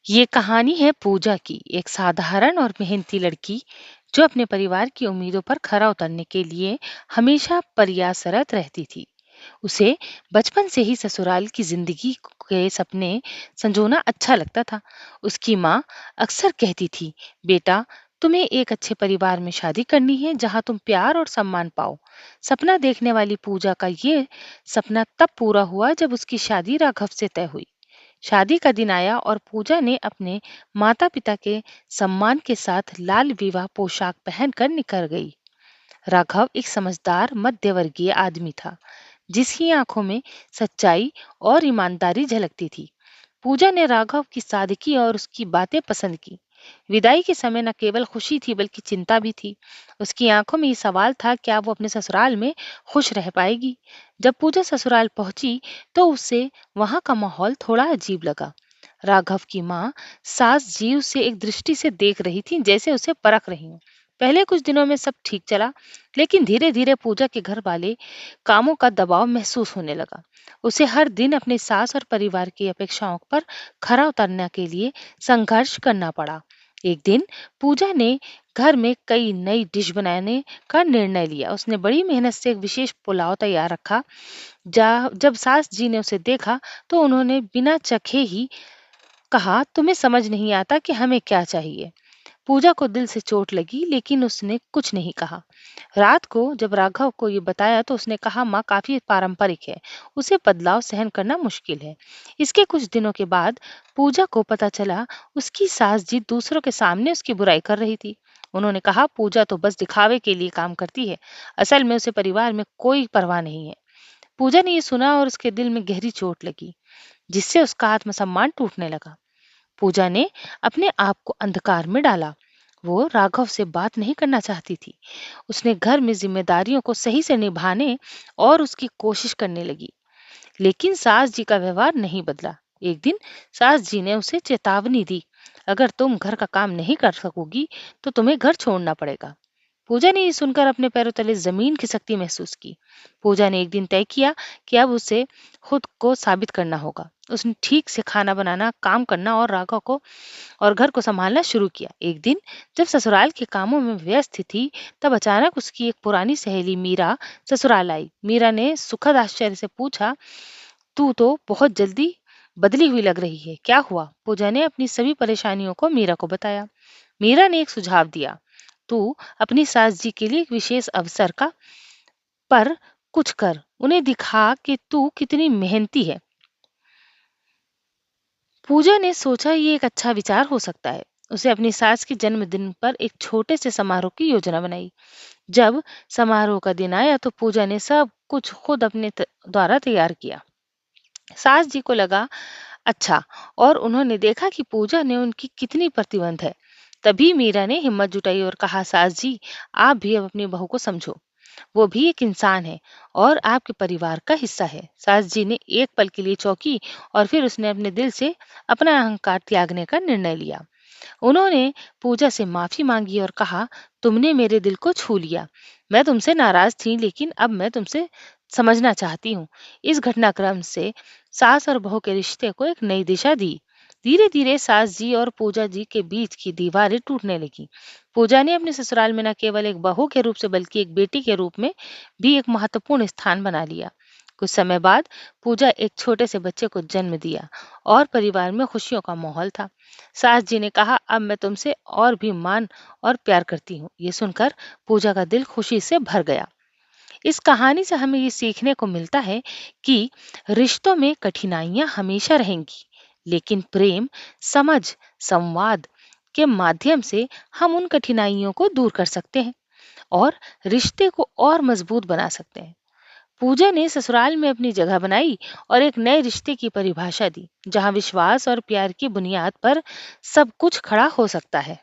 ये कहानी है पूजा की, एक साधारण और मेहनती लड़की जो अपने परिवार की उम्मीदों पर खरा उतरने के लिए हमेशा प्रयासरत रहती थी। उसे बचपन से ही ससुराल की जिंदगी के सपने संजोना अच्छा लगता था। उसकी माँ अक्सर कहती थी, बेटा, तुम्हें एक अच्छे परिवार में शादी करनी है जहाँ तुम प्यार और सम्मान पाओ। सपना देखने वाली पूजा का ये सपना तब पूरा हुआ जब उसकी शादी राघव से तय हुई। शादी का दिन आया और पूजा ने अपने माता-पिता के सम्मान के साथ लाल विवाह पोशाक पहनकर निकल गई। राघव एक समझदार मध्यवर्गीय आदमी था, जिसकी आंखों में सच्चाई और ईमानदारी झलकती थी। पूजा ने राघव की सादगी और उसकी बातें पसंद की। विदाई के समय न केवल खुशी थी बल्कि चिंता भी थी। उसकी आंखों में ये सवाल था, क्या वो अपने ससुराल में खुश रह पाएगी। जब पूजा ससुराल पहुंची तो उसे वहां का माहौल थोड़ा अजीब लगा। राघव की माँ सास जी उसे एक दृष्टि से देख रही थी, जैसे उसे परख रही हूँ। पहले कुछ दिनों में सब ठीक चला, लेकिन धीरे धीरे पूजा के घर वाले कामों का दबाव महसूस होने लगा। उसे हर दिन अपने सास और परिवार की अपेक्षाओं पर खरा उतरने के लिए संघर्ष करना पड़ा। एक दिन पूजा ने घर में कई नई डिश बनाने का निर्णय लिया। उसने बड़ी मेहनत से एक विशेष पुलाव तैयार रखा। जब सास जी ने उसे देखा तो उन्होंने बिना चखे ही कहा, तुम्हें समझ नहीं आता कि हमें क्या चाहिए। पूजा को दिल से चोट लगी, लेकिन उसने कुछ नहीं कहा। रात को जब राघव को ये बताया तो उसने कहा, माँ काफी पारंपरिक है, उसे बदलाव सहन करना मुश्किल है। इसके कुछ दिनों के बाद पूजा को पता चला उसकी सास जी दूसरों के सामने उसकी बुराई कर रही थी। उन्होंने कहा, पूजा तो बस दिखावे के लिए काम करती है, असल में उसे परिवार में कोई परवाह नहीं है। पूजा ने ये सुना और उसके दिल में गहरी चोट लगी, जिससे उसका आत्मसम्मान टूटने लगा। पूजा ने अपने आप को अंधकार में डाला। वो राघव से बात नहीं करना चाहती थी। उसने घर में जिम्मेदारियों को सही से निभाने और उसकी कोशिश करने लगी, लेकिन सास जी का व्यवहार नहीं बदला। एक दिन सास जी ने उसे चेतावनी दी, अगर तुम घर का काम नहीं कर सकोगी तो तुम्हें घर छोड़ना पड़ेगा। पूजा ने ये सुनकर अपने पैरों तले जमीन खिसकती महसूस की। पूजा ने एक दिन तय किया कि अब उसे खुद को साबित करना होगा। उसने ठीक से खाना बनाना, काम करना और राघव को और घर को संभालना शुरू किया। एक दिन जब ससुराल के कामों में व्यस्त थी, तब अचानक उसकी एक पुरानी सहेली मीरा ससुराल आई। मीरा ने सुखद आश्चर्य से पूछा, तू तो बहुत जल्दी बदली हुई लग रही है, क्या हुआ? पूजा ने अपनी सभी परेशानियों को मीरा को बताया। मीरा ने एक सुझाव दिया, तू अपनी सास जी के लिए एक विशेष अवसर का पर कुछ कर, उन्हें दिखा कि तू कितनी मेहनती है। पूजा ने सोचा, ये एक अच्छा विचार हो सकता है। उसे अपनी सास के जन्मदिन पर एक छोटे से समारोह की योजना बनाई। जब समारोह का दिन आया तो पूजा ने सब कुछ खुद अपने द्वारा तैयार किया। सास जी को लगा अच्छा, और उन्होंने देखा कि पूजा ने उनकी कितनी प्रतिबंध है। तभी मीरा ने हिम्मत जुटाई और कहा, सास जी, आप भी अब अपनी बहू को समझो, वो भी एक इंसान है और आपके परिवार का हिस्सा है। सास जी ने एक पल के लिए चौंकी और फिर उसने अपने दिल से अपना अहंकार त्यागने का निर्णय लिया। उन्होंने पूजा से माफी मांगी और कहा, तुमने मेरे दिल को छू लिया। मैं तुमसे नाराज थी, लेकिन अब मैं तुमसे समझना चाहती हूँ। इस घटनाक्रम से सास और बहू के रिश्ते को एक नई दिशा दी। धीरे धीरे सास जी और पूजा जी के बीच की दीवारें टूटने लगी। पूजा ने अपने ससुराल में न केवल एक बहू के रूप से बल्कि एक बेटी के रूप में भी एक महत्वपूर्ण स्थान बना लिया। कुछ समय बाद पूजा एक छोटे से बच्चे को जन्म दिया और परिवार में खुशियों का माहौल था। सास जी ने कहा, अब मैं तुमसे और भी मान और प्यार करती हूँ। ये सुनकर पूजा का दिल खुशी से भर गया। इस कहानी से हमें ये सीखने को मिलता है कि रिश्तों में कठिनाइयां हमेशा रहेंगी, लेकिन प्रेम, समझ, संवाद के माध्यम से हम उन कठिनाइयों को दूर कर सकते हैं और रिश्ते को और मजबूत बना सकते हैं। पूजा ने ससुराल में अपनी जगह बनाई और एक नए रिश्ते की परिभाषा दी, जहां विश्वास और प्यार की बुनियाद पर सब कुछ खड़ा हो सकता है।